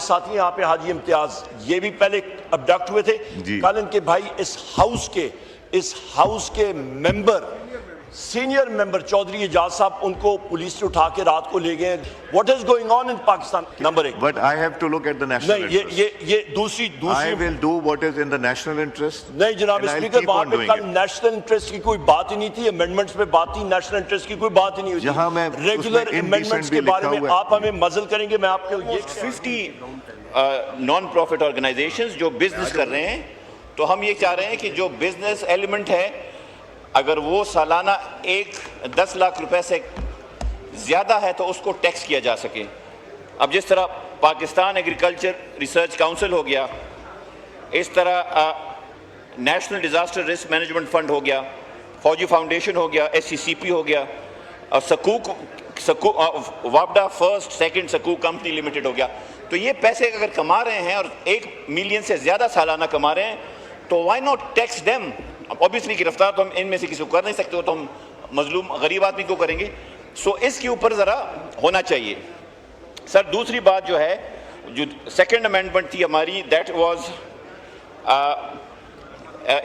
साथी यहाँ पे हाजी इम्तियाज, ये भी पहले अबडक्ट हुए थे। कल इनके भाई इस हाउस के member, senior member Chaudhry Ejaz साहब, उनको पुलिस से उठा के रात को ले गए। What is going on in Pakistan? Number एक। But I have to look at the national नहीं, ये दूसरी I will do what is in the national interest. नहीं जनाब स्पीकर, वहां पे कल नेशनल इंटरेस्ट की कोई बात ही नहीं थी, अमेंडमेंट्स पे बात थी, नेशनल इंटरेस्ट की कोई बात ही नहीं हुई। जहां मैं रेगुलर अमेंडमेंट्स के बारे में आप हमें मजल करेंगे। मैं आपको ये 50 नॉन प्रॉफिट ऑर्गेनाइजेशंस जो बिजनेस कर रहे हैं, तो हम ये चाह रहे हैं कि जो बिजनेस एलिमेंट है, अगर वो सालाना 10 लाख रुपए से ज़्यादा है तो उसको टैक्स किया जा सके। अब जिस तरह पाकिस्तान एग्रीकल्चर रिसर्च काउंसिल हो गया, इस तरह national disaster risk management fund हो गया, फौजी फाउंडेशन हो गया, SCCP हो गया, और सकूक वापडा फर्स्ट सेकंड सकूक कंपनी लिमिटेड हो गया। तो ये पैसे अगर कमा रहे हैं और 1 मिलियन से ज़्यादा सालाना कमा रहे हैं, तो why not tax them. Obviously गिरफ्तार तो हम इनमें से किसी को कर नहीं सकते, तो हम मजलूम गरीब आदमी को करेंगे। सो इसके ऊपर ज़रा होना चाहिए। सर दूसरी बात जो है, जो सेकंड अमेंडमेंट थी हमारी, that was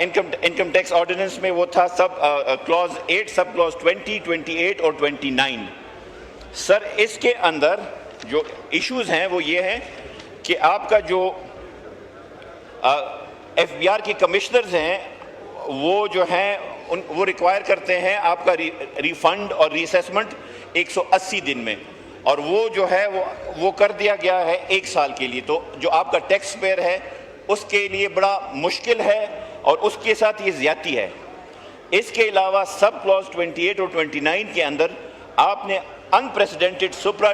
income tax ordinance में वो था सब क्लॉज 8, सब क्लॉज 20, 28 और 29। सर इसके अंदर जो इश्यूज हैं वो ये हैं कि आपका जो FBR के कमिश्नर्स हैं, वो जो हैं वो रिक्वायर करते हैं आपका रिफंड और रीअसेसमेंट 180 दिन में, और वो जो है वो कर दिया गया है 1 साल के लिए। तो जो आपका टैक्स पेयर है उसके लिए बड़ा मुश्किल है, और उसके साथ ये ज़्यादती है। इसके अलावा सब क्लॉज 28 और 29 के अंदर आपने अनप्रेसिडेंटेड सुप्रा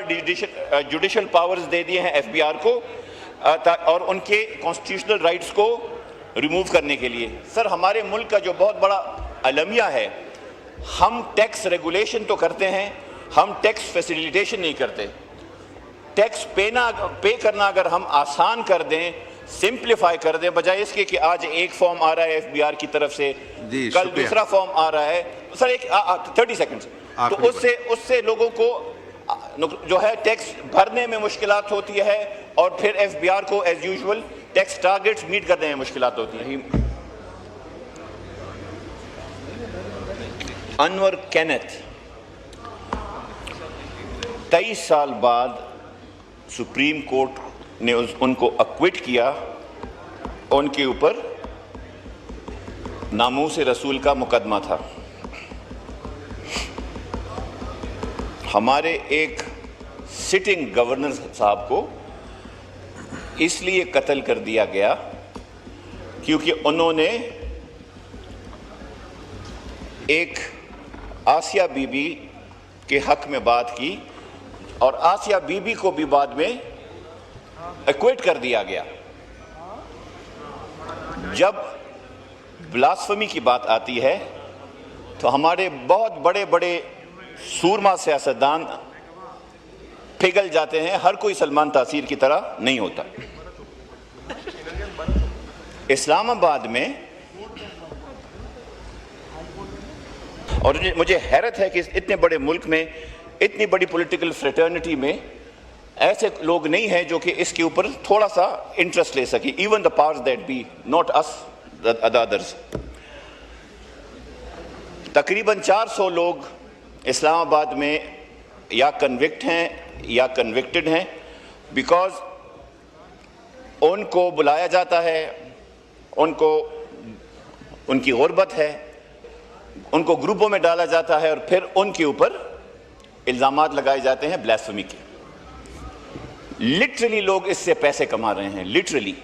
जुडिशल पावर्स दे दिए हैं FBR को, और उनके कॉन्स्टिट्यूशनल राइट्स को रिमूव करने के लिए। सर हमारे मुल्क का जो बहुत बड़ा अलमिया है, हम टैक्स रेगुलेशन तो करते हैं, हम टैक्स फैसिलिटेशन नहीं करते। टैक्स पे करना अगर हम आसान कर दें, सिंप्लीफाई कर दें, बजाय इसके कि आज एक फॉर्म आ रहा है FBR की तरफ से, कल दूसरा फॉर्म आ रहा है। सर एक 30 सेकंड्स, तो उससे लोगों को जो है टैक्स भरने में मुश्किलात होती है, और फिर FBR को as usual tax targets meet करने में मुश्किलात होती हैं। अनवर कैनेथ 23 साल बाद सुप्रीम कोर्ट ने उनको अक्विट किया। उनके ऊपर नामूस रसूल का मुकदमा था। हमारे एक सिटिंग गवर्नर साहब को इसलिए कत्ल कर दिया गया क्योंकि उन्होंने एक आसिया बीबी के हक में बात की, और आसिया बीबी को भी बाद में एक्विट कर दिया गया। जब ब्लास्फेमी की बात आती है तो हमारे बहुत बड़े बड़े सूरमा सियासतदान पिघल जाते हैं। हर कोई सलमान तासीर की तरह नहीं होता। इस्लामाबाद में, और मुझे हैरत है कि इतने बड़े मुल्क में, इतनी बड़ी पॉलिटिकल फ्रेटर्निटी में ऐसे लोग नहीं हैं जो कि इसके ऊपर थोड़ा सा इंटरेस्ट ले सके। Even the powers that be, not us the others. तकरीबन 400 लोग इस्लामाबाद में या कन्विक्ट हैं या कन्विक्टेड हैं, बिकॉज उनको बुलाया जाता है, उनको उनकी गुर्बत है, उनको ग्रुपों में डाला जाता है, और फिर उनके ऊपर इल्ज़ामात लगाए जाते हैं ब्लास्फेमी के। लिटरली लोग इससे पैसे कमा रहे हैं, लिटरली।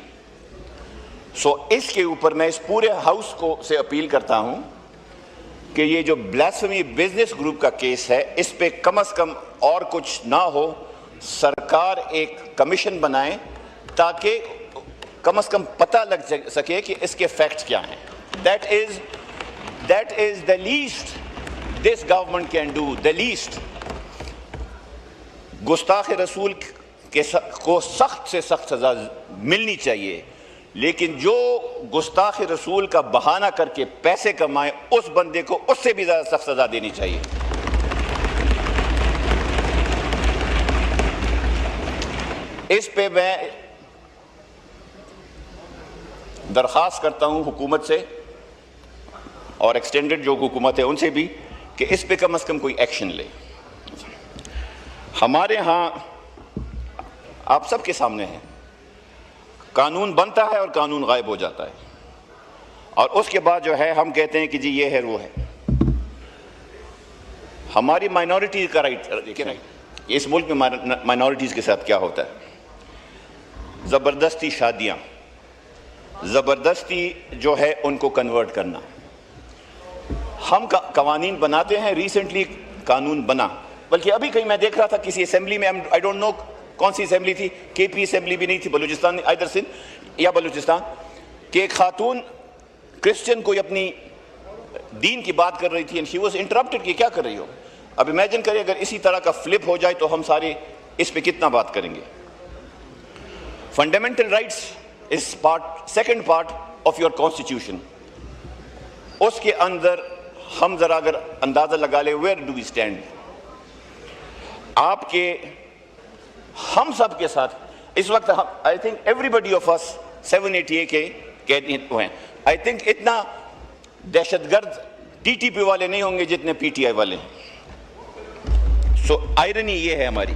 सो इसके ऊपर मैं इस पूरे हाउस को से अपील करता हूं कि ये जो ब्लास्फेमी बिजनेस ग्रुप का केस है, इस पे कम से कम और कुछ ना हो, सरकार एक कमीशन बनाए ताकि कम से कम पता लग सके कि इसके फैक्ट्स क्या हैं। That is the least this government can do, the least. गुस्ताख रसूल को सख्त से सख्त सजा मिलनी चाहिए, लेकिन जो गुस्ताख रसूल का बहाना करके पैसे कमाए, उस बंदे को उससे भी ज़्यादा सख्त सजा देनी चाहिए। इस पे मैं दरख्वास्त करता हूं हुकूमत से और एक्सटेंडेड जो हुकूमत है उनसे भी कि इस पे कम से कम कोई एक्शन ले। हमारे यहाँ आप सबके सामने है, कानून बनता है और कानून गायब हो जाता है, और उसके बाद जो है हम कहते हैं कि जी ये है वो है। हमारी माइनॉरिटी का राइट, देखिए इस मुल्क में माइनॉरिटीज़ के साथ क्या होता है, ज़बरदस्ती शादियाँ, ज़बरदस्ती जो है उनको कन्वर्ट करना। हम कवानीन बनाते हैं, रिसेंटली कानून बना, बल्कि अभी कहीं मैं देख रहा था किसी असेंबली में, आई डोंट नो कौन सी असेंबली थी, केपी असेंबली भी नहीं थी, बलूचिस्तान, आइदर सिंध या बलूचिस्तान, कि एक खातून क्रिश्चियन कोई अपनी दीन की बात कर रही थी एंड शी वाज इंटरप्टेड कि क्या कर रही हो। अब इमेजिन करिए अगर इसी तरह का फ्लिप हो जाए तो हम सारे इस पे कितना बात करेंगे। Fundamental rights is part, second part of your constitution. उसके अंदर हम जरा अगर अंदाजा लगा ले वेयर डू वी स्टैंड, आपके हम सब के साथ इस वक्त हम, I think everybody of us 780 के कैदियत हैं। आई थिंक इतना दहशतगर्द टीटीपी वाले नहीं होंगे जितने पीटीआई वाले हैं। सो आयरनी ये है हमारी।